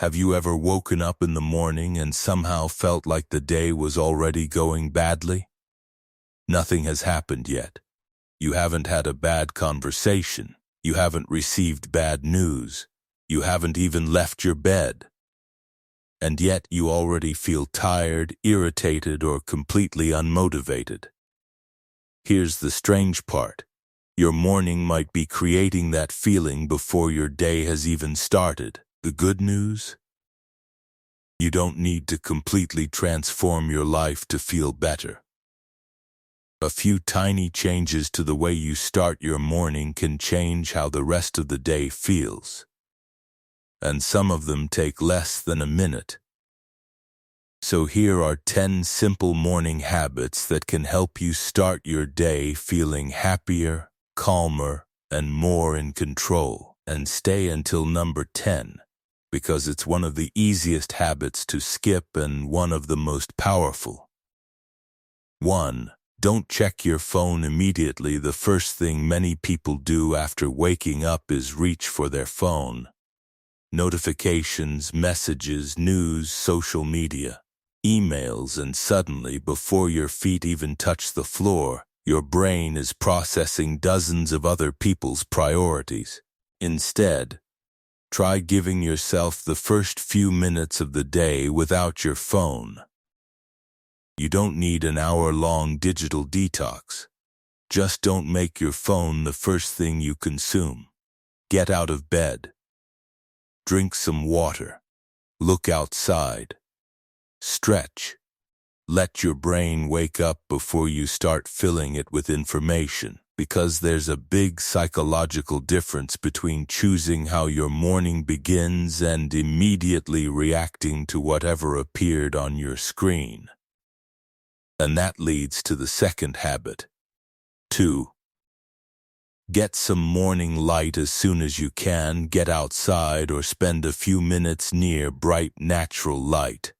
Have you ever woken up in the morning and somehow felt like the day was already going badly? Nothing has happened yet. You haven't had a bad conversation. You haven't received bad news. You haven't even left your bed. And yet you already feel tired, irritated, or completely unmotivated. Here's the strange part. Your morning might be creating that feeling before your day has even started. The good news? You don't need to completely transform your life to feel better. A few tiny changes to the way you start your morning can change how the rest of the day feels. And some of them take less than a minute. So here are 10 simple morning habits that can help you start your day feeling happier, calmer, and more in control. And stay until number 10, because it's one of the easiest habits to skip and one of the most powerful. 1. Don't check your phone immediately. The first thing many people do after waking up is reach for their phone. Notifications, messages, news, social media, emails, and suddenly, before your feet even touch the floor, your brain is processing dozens of other people's priorities. Instead, try giving yourself the first few minutes of the day without your phone. You don't need an hour-long digital detox. Just don't make your phone the first thing you consume. Get out of bed. Drink some water. Look outside. Stretch. Let your brain wake up before you start filling it with information, because there's a big psychological difference between choosing how your morning begins and immediately reacting to whatever appeared on your screen. And that leads to the second habit. 2. Get some morning light as soon as you can. Get outside or spend a few minutes near bright natural light.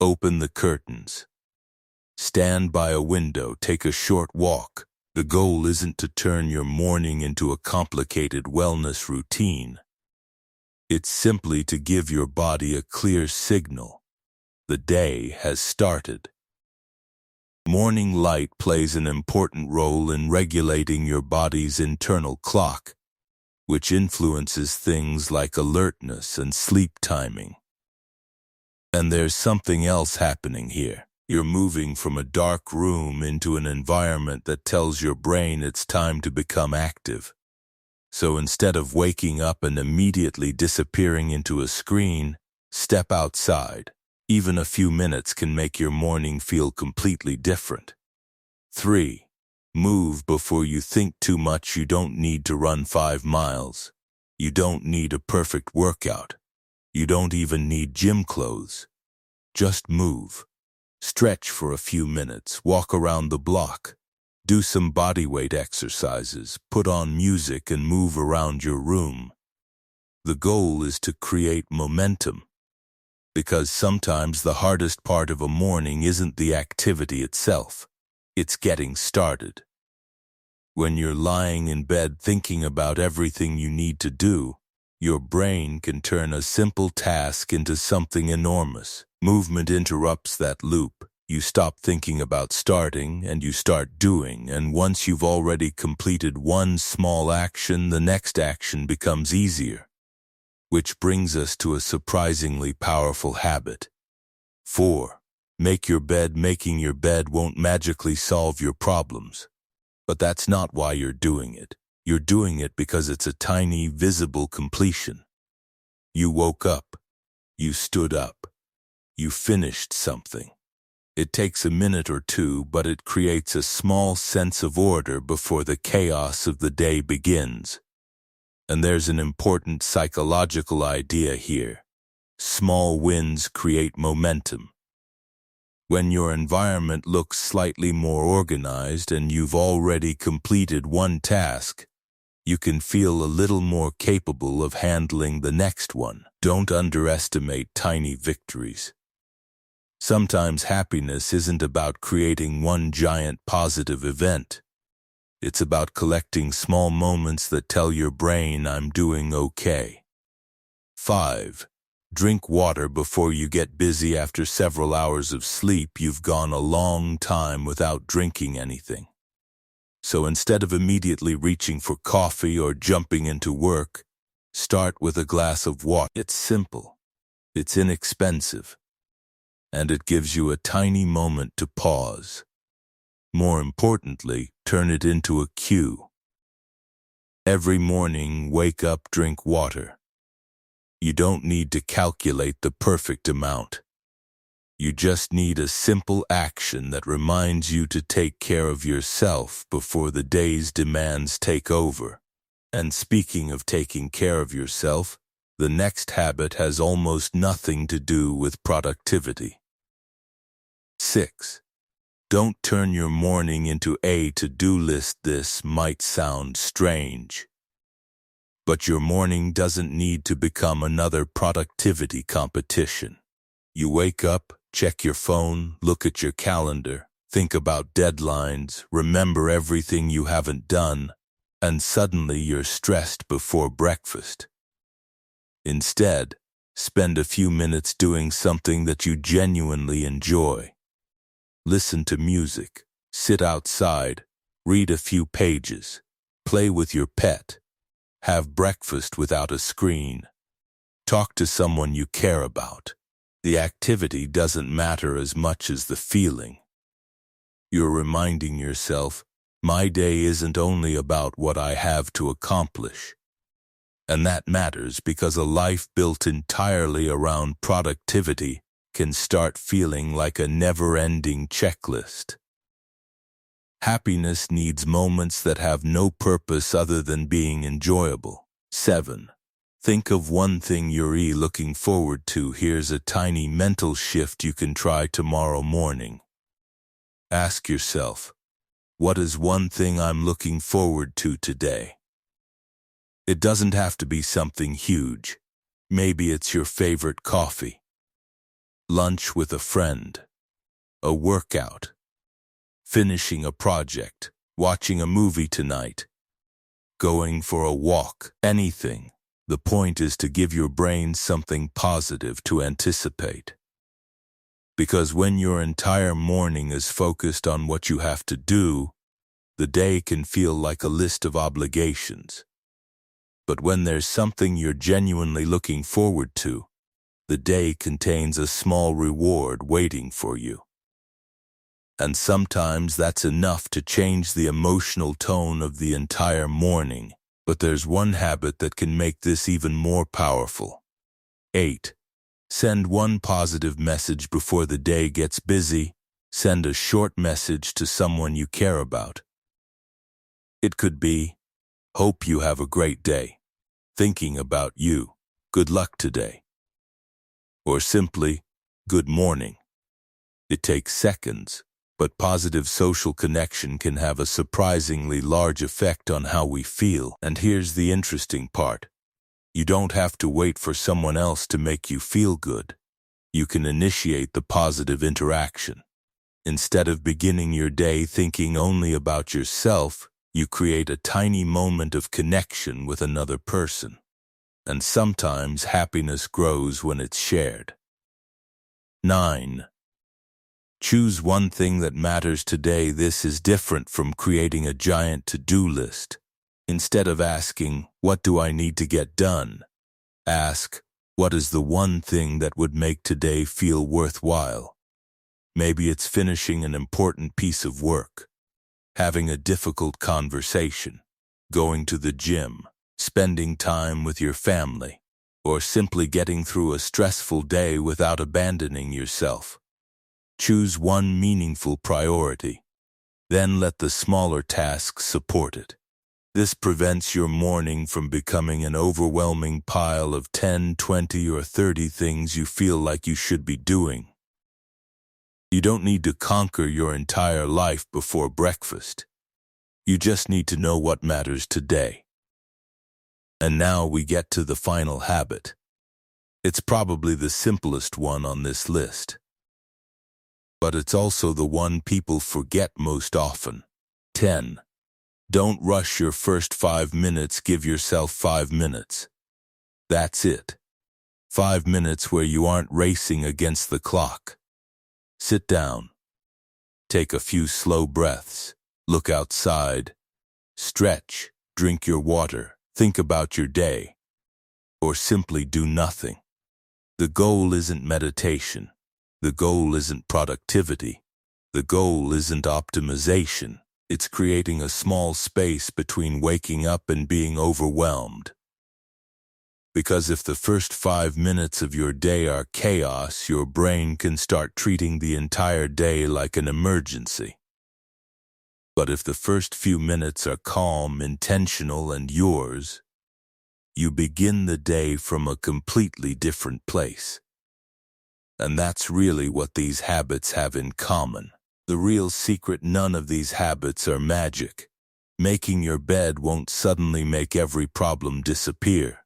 Open the curtains. Stand by a window. Take a short walk. The goal isn't to turn your morning into a complicated wellness routine. It's simply to give your body a clear signal. The day has started. Morning light plays an important role in regulating your body's internal clock, which influences things like alertness and sleep timing. And there's something else happening here. You're moving from a dark room into an environment that tells your brain it's time to become active. So instead of waking up and immediately disappearing into a screen, step outside. Even a few minutes can make your morning feel completely different. 3. Move before you think too much. You don't need to run 5 miles. You don't need a perfect workout. You don't even need gym clothes. Just move. Stretch for a few minutes. Walk around the block. Do some bodyweight exercises. Put on music and move around your room. The goal is to create momentum. Because sometimes the hardest part of a morning isn't the activity itself. It's getting started. When you're lying in bed thinking about everything you need to do, your brain can turn a simple task into something enormous. Movement interrupts that loop. You stop thinking about starting and you start doing, and once you've already completed one small action, the next action becomes easier. Which brings us to a surprisingly powerful habit. 4. Make your bed. Making your bed won't magically solve your problems. But that's not why you're doing it. You're doing it because it's a tiny, visible completion. You woke up. You stood up. You finished something. It takes a minute or two, but it creates a small sense of order before the chaos of the day begins. And there's an important psychological idea here. Small wins create momentum. When your environment looks slightly more organized and you've already completed one task, you can feel a little more capable of handling the next one. Don't underestimate tiny victories. Sometimes happiness isn't about creating one giant positive event. It's about collecting small moments that tell your brain, I'm doing okay. 5. Drink water before you get busy. After several hours of sleep, you've gone a long time without drinking anything. So instead of immediately reaching for coffee or jumping into work, start with a glass of water. It's simple, it's inexpensive, and it gives you a tiny moment to pause. More importantly, turn it into a cue. Every morning, wake up, drink water. You don't need to calculate the perfect amount. You just need a simple action that reminds you to take care of yourself before the day's demands take over. And speaking of taking care of yourself, the next habit has almost nothing to do with productivity. 6. Don't turn your morning into a to-do list. This might sound strange, but your morning doesn't need to become another productivity competition. You wake up, check your phone, look at your calendar, think about deadlines, remember everything you haven't done, and suddenly you're stressed before breakfast. Instead, spend a few minutes doing something that you genuinely enjoy. Listen to music, sit outside, read a few pages, play with your pet, have breakfast without a screen, talk to someone you care about. The activity doesn't matter as much as the feeling. You're reminding yourself, my day isn't only about what I have to accomplish. And that matters because a life built entirely around productivity can start feeling like a never-ending checklist. Happiness needs moments that have no purpose other than being enjoyable. 7. Think of one thing you're looking forward to. Here's a tiny mental shift you can try tomorrow morning. Ask yourself, what is one thing I'm looking forward to today? It doesn't have to be something huge. Maybe it's your favorite coffee, lunch with a friend, a workout, finishing a project, watching a movie tonight, going for a walk, anything. The point is to give your brain something positive to anticipate. Because when your entire morning is focused on what you have to do, the day can feel like a list of obligations. But when there's something you're genuinely looking forward to, the day contains a small reward waiting for you. And sometimes that's enough to change the emotional tone of the entire morning. But there's one habit that can make this even more powerful. 8. Send one positive message before the day gets busy. Send a short message to someone you care about. It could be, hope you have a great day. Thinking about you. Good luck today. Or simply, good morning. It takes seconds, but positive social connection can have a surprisingly large effect on how we feel. And here's the interesting part. You don't have to wait for someone else to make you feel good. You can initiate the positive interaction. Instead of beginning your day thinking only about yourself, you create a tiny moment of connection with another person. And sometimes happiness grows when it's shared. 9. Choose one thing that matters today. This is different from creating a giant to-do list. Instead of asking, what do I need to get done? Ask, what is the one thing that would make today feel worthwhile? Maybe it's finishing an important piece of work, having a difficult conversation, going to the gym, spending time with your family, or simply getting through a stressful day without abandoning yourself. Choose one meaningful priority, then let the smaller tasks support it. This prevents your morning from becoming an overwhelming pile of 10, 20, or 30 things you feel like you should be doing. You don't need to conquer your entire life before breakfast. You just need to know what matters today. And now we get to the final habit. It's probably the simplest one on this list. But it's also the one people forget most often. 10. Don't rush your first 5 minutes. Give yourself 5 minutes. That's it. 5 minutes where you aren't racing against the clock. Sit down. Take a few slow breaths. Look outside. Stretch. Drink your water. Think about your day. Or simply do nothing. The goal isn't meditation. The goal isn't productivity. The goal isn't optimization. It's creating a small space between waking up and being overwhelmed. Because if the first 5 minutes of your day are chaos, your brain can start treating the entire day like an emergency. But if the first few minutes are calm, intentional, and yours, you begin the day from a completely different place. And that's really what these habits have in common. The real secret: none of these habits are magic. Making your bed won't suddenly make every problem disappear.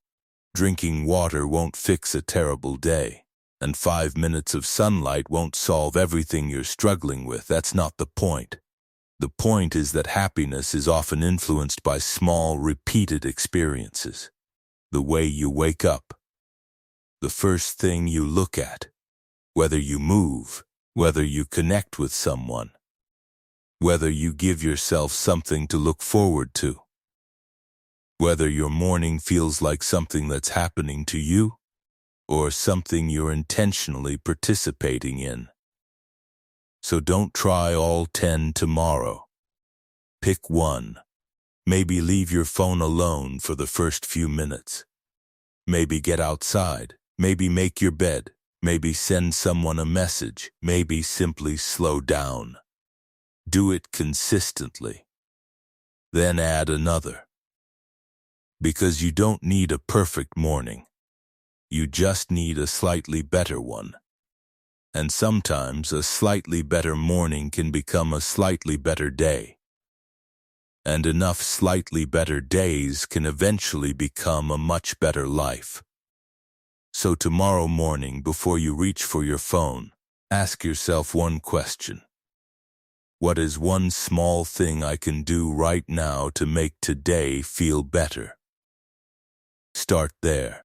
Drinking water won't fix a terrible day. And 5 minutes of sunlight won't solve everything you're struggling with. That's not the point. The point is that happiness is often influenced by small, repeated experiences. The way you wake up. The first thing you look at. Whether you move. Whether you connect with someone. Whether you give yourself something to look forward to. Whether your morning feels like something that's happening to you, or something you're intentionally participating in. So don't try all 10 tomorrow. Pick one. Maybe leave your phone alone for the first few minutes. Maybe get outside. Maybe make your bed. Maybe send someone a message. Maybe simply slow down. Do it consistently. Then add another. Because you don't need a perfect morning. You just need a slightly better one. And sometimes a slightly better morning can become a slightly better day. And enough slightly better days can eventually become a much better life. So tomorrow morning, before you reach for your phone, ask yourself one question. What is one small thing I can do right now to make today feel better? Start there.